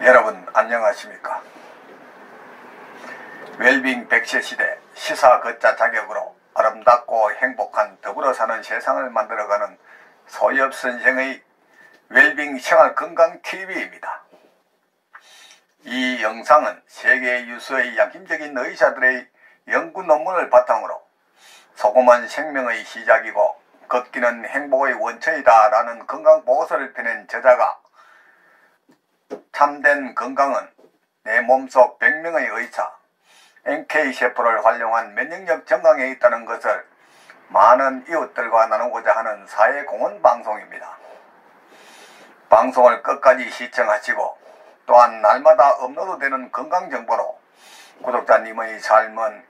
여러분 안녕하십니까. 웰빙 100세 시대 시사 걷자 자격으로 아름답고 행복한 더불어 사는 세상을 만들어가는 소엽 선생의 웰빙 생활건강TV입니다. 이 영상은 세계 유수의 양심적인 의사들의 연구 논문을 바탕으로 소금은 생명의 시작이고 걷기는 행복의 원천이다 라는 건강보고서를 펴낸 저자가 참된 건강은 내 몸속 100명의 의사 NK세포를 활용한 면역력 증강에 있다는 것을 많은 이웃들과 나누고자 하는 사회공헌 방송입니다. 방송을 끝까지 시청하시고 또한 날마다 업로드되는 건강정보로 구독자님의 삶은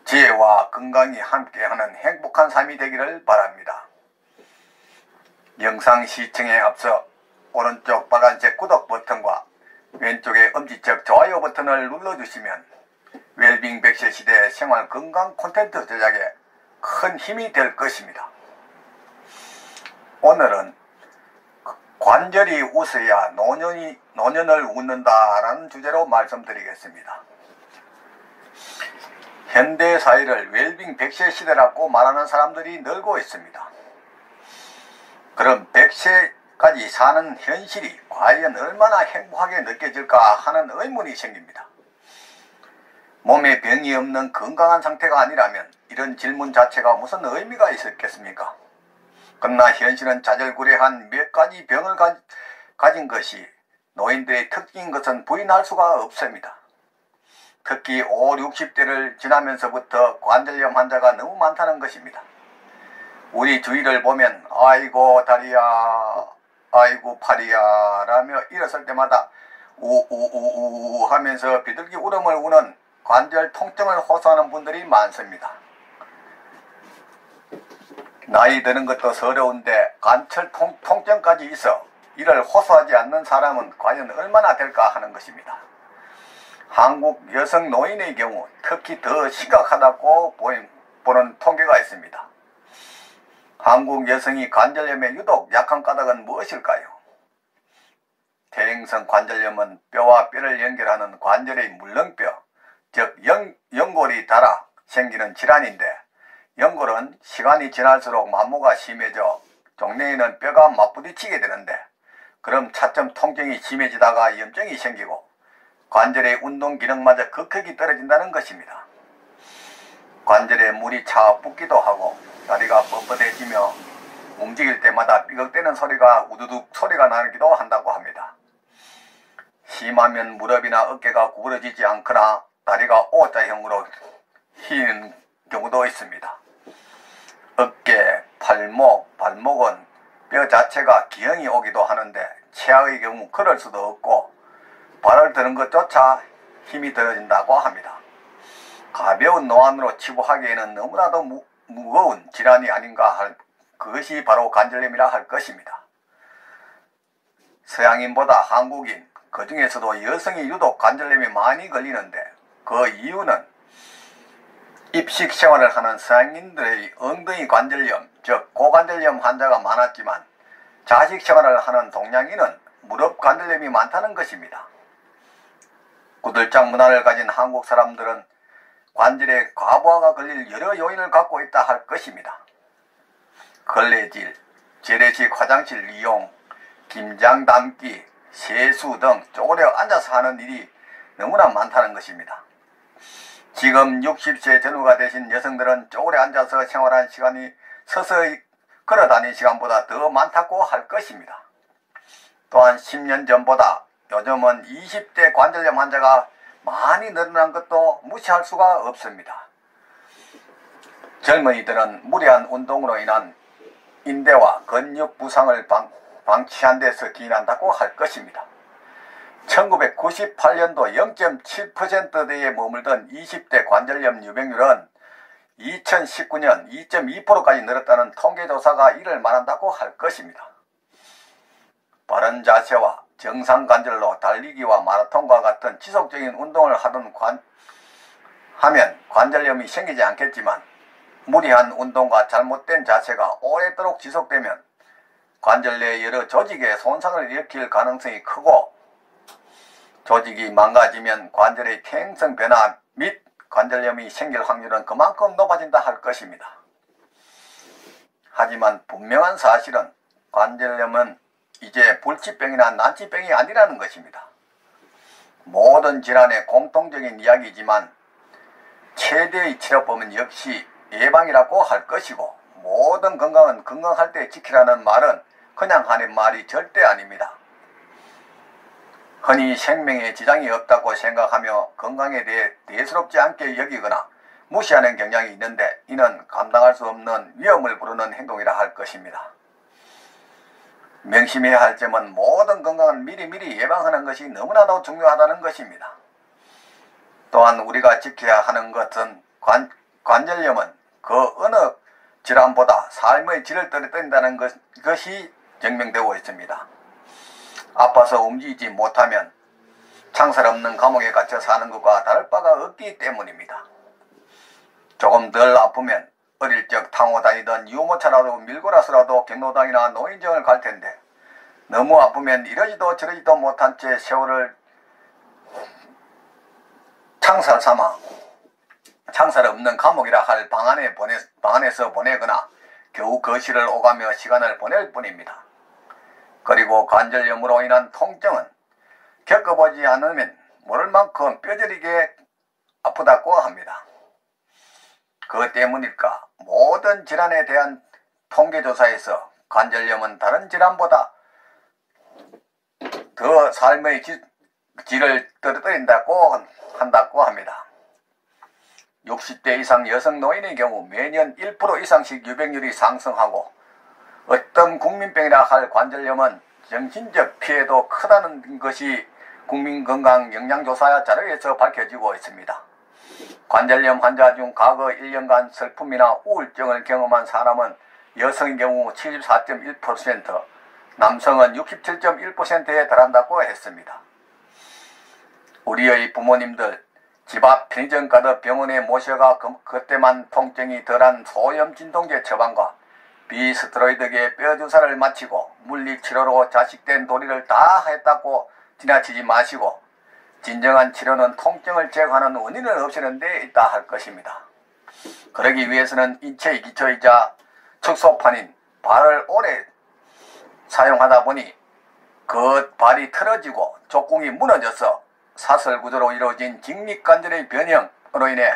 지혜와 건강이 함께하는 행복한 삶이 되기를 바랍니다. 영상 시청에 앞서 오른쪽 빨간색 구독 버튼과 왼쪽의 엄지척 좋아요 버튼을 눌러주시면 웰빙 100세 시대 생활 건강 콘텐츠 제작에 큰 힘이 될 것입니다. 오늘은 관절이 웃어야 노년을 웃는다라는 주제로 말씀드리겠습니다. 현대사회를 웰빙 100세 시대라고 말하는 사람들이 늘고 있습니다. 그럼 100세까지 사는 현실이 과연 얼마나 행복하게 느껴질까 하는 의문이 생깁니다. 몸에 병이 없는 건강한 상태가 아니라면 이런 질문 자체가 무슨 의미가 있었겠습니까? 그러나 현실은 자잘구레한 몇 가지 병을 가진 것이 노인들의 특징인 것은 부인할 수가 없습니다. 특히 5, 60대를 지나면서부터 관절염 환자가 너무 많다는 것입니다. 우리 주위를 보면 아이고 다리야, 아이고 팔이야 라며 일어설 때마다 우우우우 하면서 비둘기 울음을 우는 관절 통증을 호소하는 분들이 많습니다. 나이 드는 것도 서러운데 관절 통증까지 있어 이를 호소하지 않는 사람은 과연 얼마나 될까 하는 것입니다. 한국 여성 노인의 경우 특히 더 심각하다고 보는 통계가 있습니다. 한국 여성이 관절염에 유독 약한 까닭은 무엇일까요? 퇴행성 관절염은 뼈와 뼈를 연결하는 관절의 물렁뼈, 즉 연골이 닳아 생기는 질환인데 연골은 시간이 지날수록 만모가 심해져 종래에는 뼈가 맞부딪히게 되는데 그럼 차츰 통증이 심해지다가 염증이 생기고 관절의 운동 기능마저 급격히 떨어진다는 것입니다. 관절에 물이 차 붓기도 하고 다리가 뻣뻣해지며 움직일 때마다 삐걱대는 소리가 우두둑 소리가 나기도 한다고 합니다. 심하면 무릎이나 어깨가 구부러지지 않거나 다리가 O자형으로 휘는 경우도 있습니다. 어깨, 팔목, 발목은 뼈 자체가 기형이 오기도 하는데 최악의 경우 걸을 수도 없고 발을 드는 것조차 힘이 들어진다고 합니다. 가벼운 노안으로 치부하기에는 너무나도 무거운 질환이 아닌가 할 그것이 바로 관절염이라 할 것입니다. 서양인보다 한국인, 그 중에서도 여성이 유독 관절염이 많이 걸리는데 그 이유는 입식 생활을 하는 서양인들의 엉덩이 관절염, 즉 고관절염 환자가 많았지만 자식 생활을 하는 동양인은 무릎 관절염이 많다는 것입니다. 구들장 문화를 가진 한국 사람들은 관절에 과부하가 걸릴 여러 요인을 갖고 있다 할 것입니다. 걸레질, 재래식 화장실 이용, 김장 담기, 세수 등 쪼그려 앉아서 하는 일이 너무나 많다는 것입니다. 지금 60세 전후가 되신 여성들은 쪼그려 앉아서 생활한 시간이 서서히 걸어 다니는 시간보다 더 많다고 할 것입니다. 또한 10년 전보다 요즘은 20대 관절염 환자가 많이 늘어난 것도 무시할 수가 없습니다. 젊은이들은 무리한 운동으로 인한 인대와 근육 부상을 방치한 데서 기인한다고 할 것입니다. 1998년도 0.7%대에 머물던 20대 관절염 유병률은 2019년 2.2%까지 늘었다는 통계조사가 이를 말한다고 할 것입니다. 바른 자세와 정상 관절로 달리기와 마라톤과 같은 지속적인 운동을 하면 관절염이 생기지 않겠지만 무리한 운동과 잘못된 자세가 오래도록 지속되면 관절 내 여러 조직에 손상을 일으킬 가능성이 크고 조직이 망가지면 관절의 퇴행성 변화 및 관절염이 생길 확률은 그만큼 높아진다 할 것입니다. 하지만 분명한 사실은 관절염은 이제 불치병이나 난치병이 아니라는 것입니다. 모든 질환의 공통적인 이야기이지만 최대의 치료법은 역시 예방이라고 할 것이고, 모든 건강은 건강할 때 지키라는 말은 그냥 하는 말이 절대 아닙니다. 흔히 생명에 지장이 없다고 생각하며 건강에 대해 대수롭지 않게 여기거나 무시하는 경향이 있는데, 이는 감당할 수 없는 위험을 부르는 행동이라 할 것입니다. 명심해야 할 점은 모든 건강은 미리미리 예방하는 것이 너무나도 중요하다는 것입니다. 또한 우리가 지켜야 하는 것은 관절염은 그 어느 질환보다 삶의 질을 떨어뜨린다는 것이 증명되고 있습니다. 아파서 움직이지 못하면 창살 없는 감옥에 갇혀 사는 것과 다를 바가 없기 때문입니다. 조금 덜 아프면 어릴 적 타고 다니던 유모차라도 밀고 나서라도 경로당이나 노인정을 갈 텐데, 너무 아프면 이러지도 저러지도 못한 채 세월을 창살 삼아 창살 없는 감옥이라 할 방 안에서 보내거나 겨우 거실을 오가며 시간을 보낼 뿐입니다. 그리고 관절염으로 인한 통증은 겪어보지 않으면 모를 만큼 뼈저리게 아프다고 합니다. 그 때문일까 모든 질환에 대한 통계조사에서 관절염은 다른 질환보다 더 삶의 질을 떨어뜨린다고 한다고 합니다. 60대 이상 여성 노인의 경우 매년 1% 이상씩 유병률이 상승하고, 어떤 국민병이라 할 관절염은 정신적 피해도 크다는 것이 국민건강영양조사 자료에서 밝혀지고 있습니다. 관절염 환자 중 과거 1년간 슬픔이나 우울증을 경험한 사람은 여성의 경우 74.1%, 남성은 67.1%에 달한다고 했습니다. 우리의 부모님들 집 앞 편의점 가듯 병원에 모셔가 그때만 통증이 덜한 소염 진통제 처방과 비스테로이드계 뼈주사를 마치고 물리치료로 자식된 도리를 다 했다고 지나치지 마시고, 진정한 치료는 통증을 제거하는 원인을 없애는 데 있다 할 것입니다. 그러기 위해서는 인체의 기초이자 축소판인 발을 오래 사용하다 보니 그 발이 틀어지고 족궁이 무너져서 사슬구조로 이루어진 직립관절의 변형으로 인해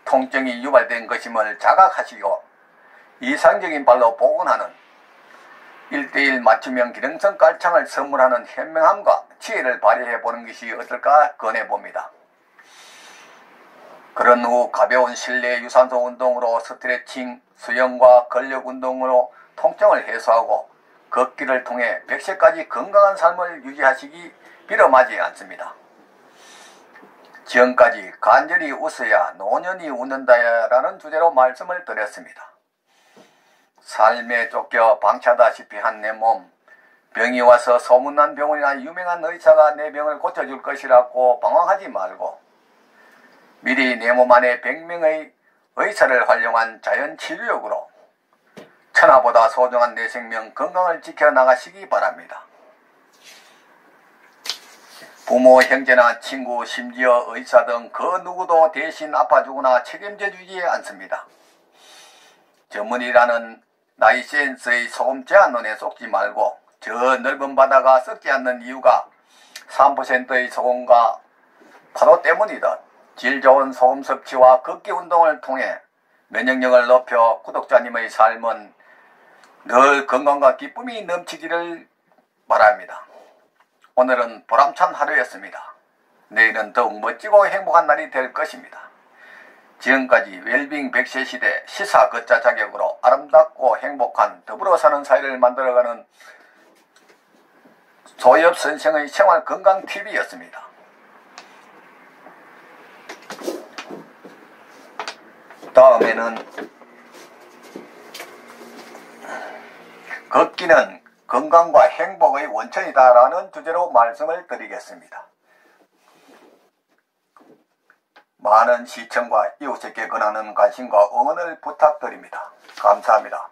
통증이 유발된 것임을 자각하시고, 이상적인 발로 복원하는 1:1 맞춤형 기능성 깔창을 선물하는 현명함과 지혜를 발휘해보는 것이 어떨까 권해봅니다. 그런 후 가벼운 실내 유산소 운동으로 스트레칭, 수영과 근력 운동으로 통증을 해소하고 걷기를 통해 100세까지 건강한 삶을 유지하시기 빌어마지 않습니다. 지금까지 관절이 웃어야 노년이 웃는다라는 주제로 말씀을 드렸습니다. 삶에 쫓겨 방치하다시피 한 내 몸, 병이 와서 소문난 병원이나 유명한 의사가 내 병을 고쳐줄 것이라고 방황하지 말고, 미리 내 몸 안에 100명의 의사를 활용한 자연치료력으로 천하보다 소중한 내 생명 건강을 지켜나가시기 바랍니다. 부모, 형제나 친구, 심지어 의사 등 그 누구도 대신 아파주거나 책임져주지 않습니다. 전문의라는 나이 센스의 소금 제한론에 속지 말고, 저 넓은 바다가 썩지 않는 이유가 3%의 소금과 파도 때문이듯 질 좋은 소금 섭취와 걷기 운동을 통해 면역력을 높여 구독자님의 삶은 늘 건강과 기쁨이 넘치기를 바랍니다. 오늘은 보람찬 하루였습니다. 내일은 더욱 멋지고 행복한 날이 될 것입니다. 지금까지 웰빙 100세 시대 시사 걷자 자격으로 아름답고 행복한 더불어 사는 사회를 만들어가는 소엽 선생의 생활건강TV였습니다. 다음에는 걷기는 건강과 행복의 원천이다라는 주제로 말씀을 드리겠습니다. 많은 시청과 이웃에게 권하는 관심과 응원을 부탁드립니다. 감사합니다.